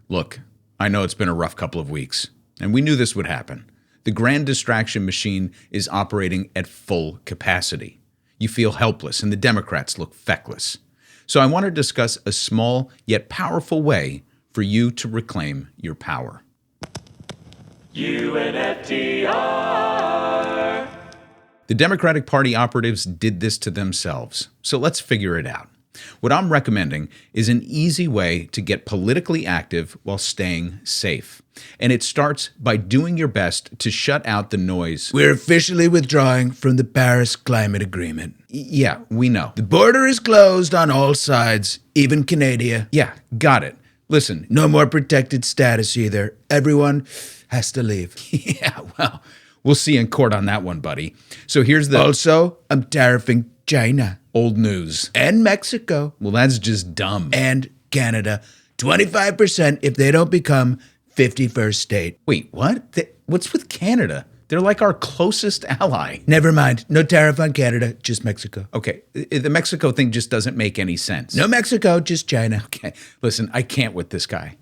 Look, I know it's been a rough couple of weeks, and we knew this would happen. The grand distraction machine is operating at full capacity. You feel helpless, and the Democrats look feckless. So I want to discuss a small yet powerful way for you to reclaim your power. UNFTR! The Democratic Party operatives did this to themselves, so let's figure it out. What I'm recommending is an easy way to get politically active while staying safe. And it starts by doing your best to shut out the noise. We're officially withdrawing from the Paris Climate Agreement. Yeah, we know. The border is closed on all sides, even Canada. Yeah, got it. Listen. No more protected status either. Everyone has to leave. Yeah, well, we'll see in court on that one, buddy. So here's the... Also, I'm tariffing China. Old news. And Mexico. Well, that's just dumb. And Canada. 25% if they don't become 51st state. Wait, what? What's with Canada? They're like our closest ally. Never mind. No tariff on Canada, just Mexico. Okay, the Mexico thing just doesn't make any sense. No Mexico, just China. Okay, listen, I can't with this guy.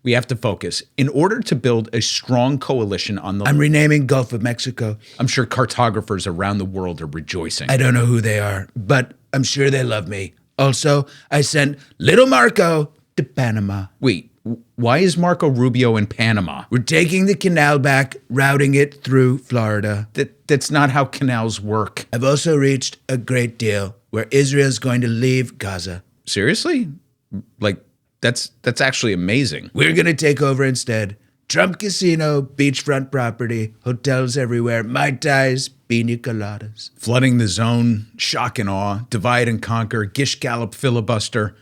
We have to focus. In order to build a strong coalition on the... I'm renaming Gulf of Mexico. I'm sure cartographers around the world are rejoicing. I don't know who they are, but I'm sure they love me. Also, I sent little Marco to Panama. Wait, why is Marco Rubio in Panama? We're taking the canal back, routing it through Florida. That's not how canals work. I've also reached a great deal where Israel's going to leave Gaza. Seriously? Like, that's actually amazing. We're going to take over instead. Trump Casino, beachfront property, hotels everywhere, Mai Tais, pina coladas. Flooding the zone, shock and awe, divide and conquer, gish gallop filibuster.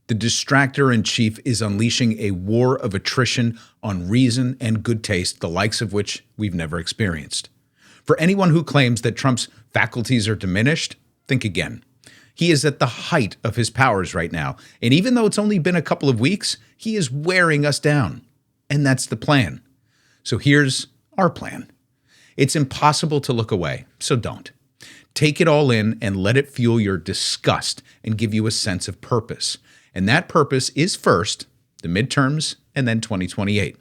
The distractor-in-chief is unleashing a war of attrition on reason and good taste, the likes of which we've never experienced. For anyone who claims that Trump's faculties are diminished, think again. He is at the height of his powers right now, and even though it's only been a couple of weeks, he is wearing us down. And that's the plan. So here's our plan. It's impossible to look away, so don't. Take it all in and let it fuel your disgust and give you a sense of purpose. And that purpose is first, the midterms, and then 2028.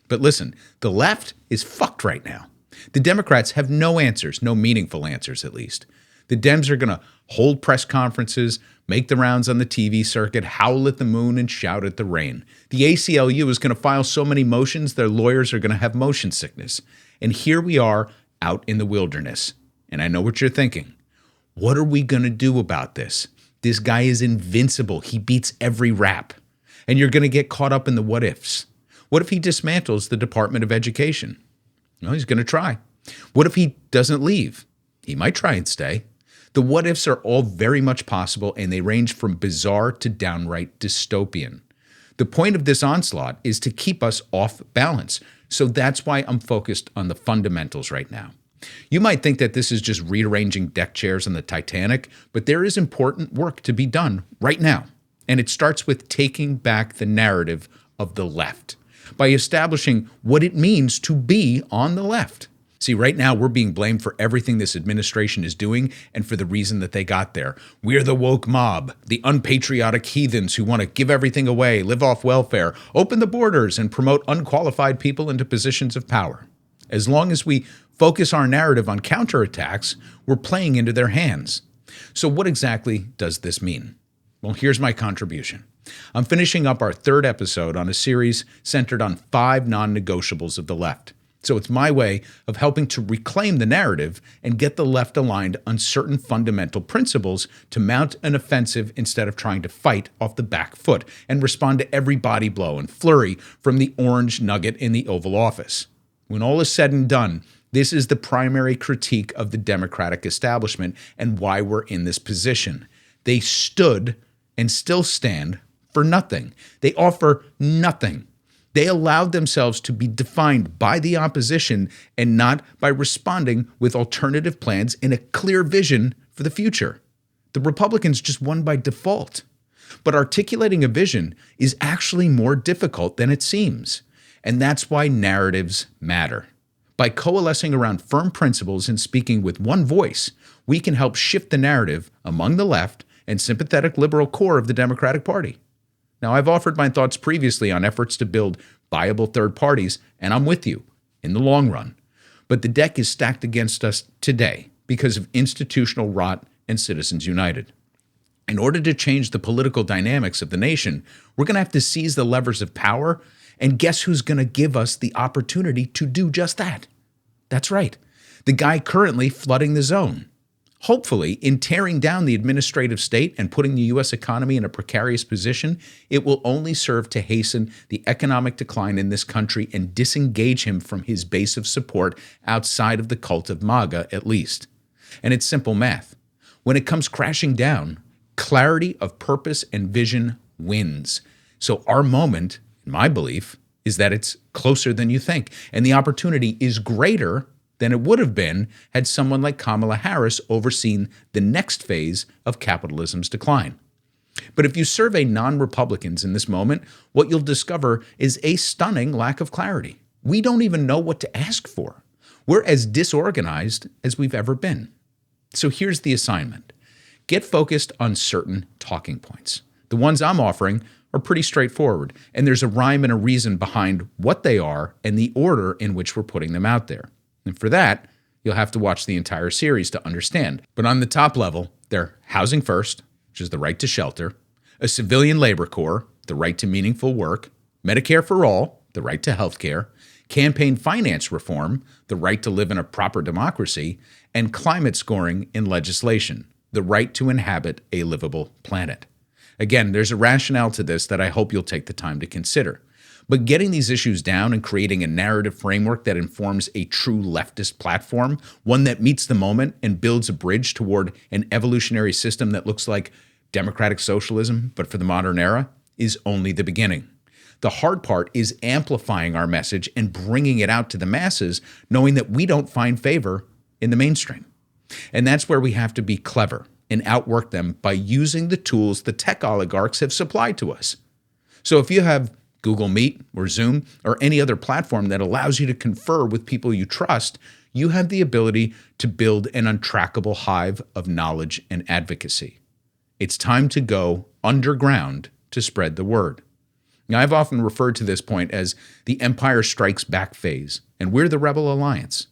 But listen, the left is fucked right now. The Democrats have no answers, no meaningful answers at least. The Dems are going to hold press conferences, make the rounds on the TV circuit, howl at the moon, and shout at the rain. The ACLU is going to file so many motions, their lawyers are going to have motion sickness. And here we are out in the wilderness. And I know what you're thinking. What are we going to do about this? This guy is invincible. He beats every rap. And you're going to get caught up in the what ifs. What if he dismantles the Department of Education? Well, he's going to try. What if he doesn't leave? He might try and stay. The what ifs are all very much possible, and they range from bizarre to downright dystopian. The point of this onslaught is to keep us off balance. So that's why I'm focused on the fundamentals right now. You might think that this is just rearranging deck chairs on the Titanic, but there is important work to be done right now. And it starts with taking back the narrative of the left by establishing what it means to be on the left. See, right now we're being blamed for everything this administration is doing and for the reason that they got there. We're the woke mob, the unpatriotic heathens who want to give everything away, live off welfare, open the borders, and promote unqualified people into positions of power. As long as we focus our narrative on counterattacks, we're playing into their hands. So what exactly does this mean? Well, here's my contribution. I'm finishing up our third episode on a series centered on 5 non-negotiables of the left. So it's my way of helping to reclaim the narrative and get the left aligned on certain fundamental principles to mount an offensive instead of trying to fight off the back foot and respond to every body blow and flurry from the orange nugget in the Oval Office. When all is said and done, this is the primary critique of the Democratic establishment and why we're in this position. They stood and still stand for nothing. They offer nothing. They allowed themselves to be defined by the opposition and not by responding with alternative plans and a clear vision for the future. The Republicans just won by default. But articulating a vision is actually more difficult than it seems. And that's why narratives matter. By coalescing around firm principles and speaking with one voice, we can help shift the narrative among the left and sympathetic liberal core of the Democratic Party. Now, I've offered my thoughts previously on efforts to build viable third parties, and I'm with you in the long run. But the deck is stacked against us today because of institutional rot and Citizens United. In order to change the political dynamics of the nation, we're going to have to seize the levers of power, and guess who's going to give us the opportunity to do just that? That's right, the guy currently flooding the zone. Hopefully, in tearing down the administrative state and putting the U.S. economy in a precarious position, it will only serve to hasten the economic decline in this country and disengage him from his base of support outside of the cult of MAGA, at least. And it's simple math. When it comes crashing down, clarity of purpose and vision wins. So our moment, in my belief, is that it's closer than you think, and the opportunity is greater than it would have been had someone like Kamala Harris overseen the next phase of capitalism's decline. But if you survey non-Republicans in this moment, what you'll discover is a stunning lack of clarity. We don't even know what to ask for. We're as disorganized as we've ever been. So here's the assignment. Get focused on certain talking points. The ones I'm offering are pretty straightforward, and there's a rhyme and a reason behind what they are and the order in which we're putting them out there. And for that, you'll have to watch the entire series to understand. But on the top level, they're housing first, which is the right to shelter, a civilian labor corps, the right to meaningful work, Medicare for all, the right to health care, campaign finance reform, the right to live in a proper democracy, and climate scoring in legislation, the right to inhabit a livable planet. Again, there's a rationale to this that I hope you'll take the time to consider. But getting these issues down and creating a narrative framework that informs a true leftist platform, one that meets the moment and builds a bridge toward an evolutionary system that looks like democratic socialism, but for the modern era, is only the beginning. The hard part is amplifying our message and bringing it out to the masses, knowing that we don't find favor in the mainstream. And that's where we have to be clever and outwork them by using the tools the tech oligarchs have supplied to us. So if you have Google Meet or Zoom or any other platform that allows you to confer with people you trust, you have the ability to build an untrackable hive of knowledge and advocacy. It's time to go underground to spread the word. Now, I've often referred to this point as the Empire Strikes Back phase, and we're the Rebel Alliance.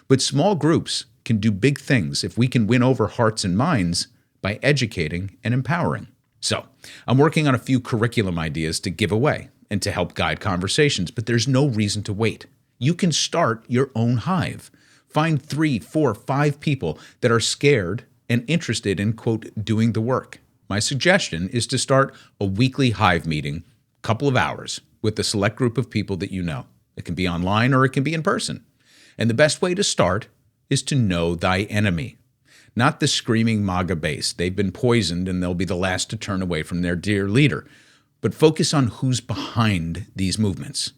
But small groups can do big things if we can win over hearts and minds by educating and empowering. So, I'm working on a few curriculum ideas to give away and to help guide conversations, but there's no reason to wait. You can start your own hive. Find 3, 4, 5 people that are scared and interested in, quote, doing the work. My suggestion is to start a weekly hive meeting, couple of hours, with a select group of people that you know. It can be online or it can be in person. And the best way to start is to know thy enemy. Not the screaming MAGA base. They've been poisoned and they'll be the last to turn away from their dear leader. But focus on who's behind these movements.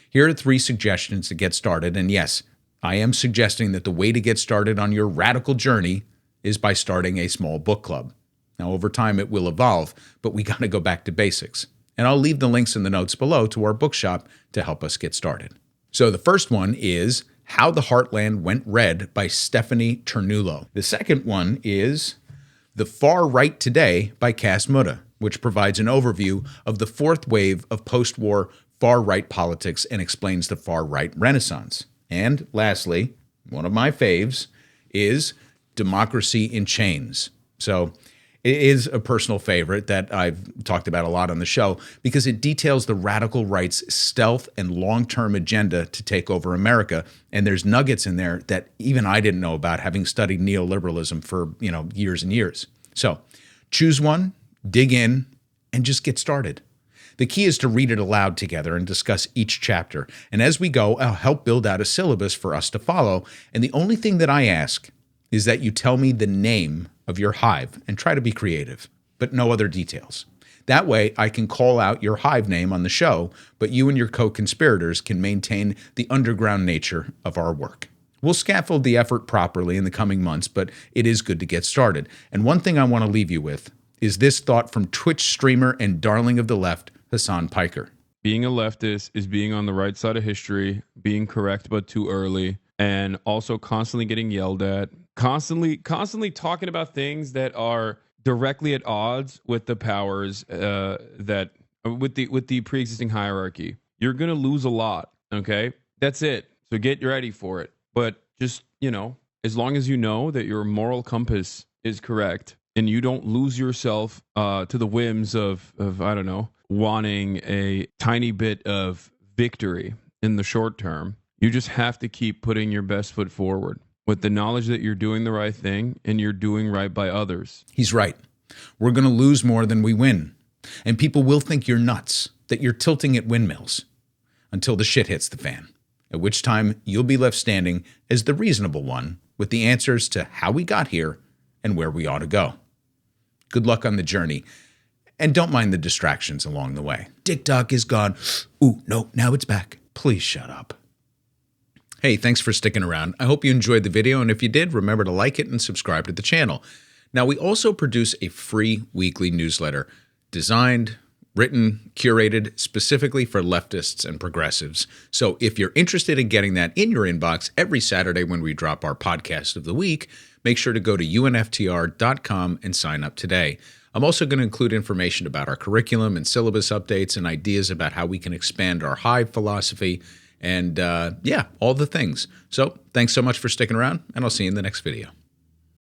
Here are 3 suggestions to get started. And yes, I am suggesting that the way to get started on your radical journey is by starting a small book club. Now, over time, it will evolve, but we got to go back to basics. And I'll leave the links in the notes below to our bookshop to help us get started. So the first one is How the Heartland Went Red by Stephanie Ternullo. The second one is The Far Right Today by Cass Mutta, which provides an overview of the 4th wave of post-war far-right politics and explains the far-right renaissance. And lastly, one of my faves is Democracy in Chains. So it is a personal favorite that I've talked about a lot on the show because it details the radical right's stealth and long-term agenda to take over America. And there's nuggets in there that even I didn't know about, having studied neoliberalism for, years and years. So choose one, dig in, and just get started. The key is to read it aloud together and discuss each chapter. And as we go, I'll help build out a syllabus for us to follow. And the only thing that I ask is that you tell me the name of your hive and try to be creative, but no other details. That way I can call out your hive name on the show, but you and your co-conspirators can maintain the underground nature of our work. We'll scaffold the effort properly in the coming months, but it is good to get started. And one thing I want to leave you with is this thought from Twitch streamer and darling of the left, Hassan Piker. Being a leftist is being on the right side of history, being correct but too early, and also constantly getting yelled at, constantly talking about things that are directly at odds with the powers that with the pre-existing hierarchy. You're going to lose a lot, okay? That's it. So get ready for it. But just, as long as you know that your moral compass is correct and you don't lose yourself to the whims of I don't know, wanting a tiny bit of victory in the short term, you just have to keep putting your best foot forward with the knowledge that you're doing the right thing and you're doing right by others. He's right. We're going to lose more than we win. And people will think you're nuts, that you're tilting at windmills, until the shit hits the fan, at which time you'll be left standing as the reasonable one with the answers to how we got here and where we ought to go. Good luck on the journey, and don't mind the distractions along the way. TikTok is gone. Ooh, no, now it's back. Please shut up. Hey, thanks for sticking around. I hope you enjoyed the video, and if you did, remember to like it and subscribe to the channel. Now, we also produce a free weekly newsletter designed, written, curated specifically for leftists and progressives. So if you're interested in getting that in your inbox every Saturday when we drop our podcast of the week, make sure to go to UNFTR.com and sign up today. I'm also going to include information about our curriculum and syllabus updates and ideas about how we can expand our hive philosophy and, all the things. So thanks so much for sticking around, and I'll see you in the next video.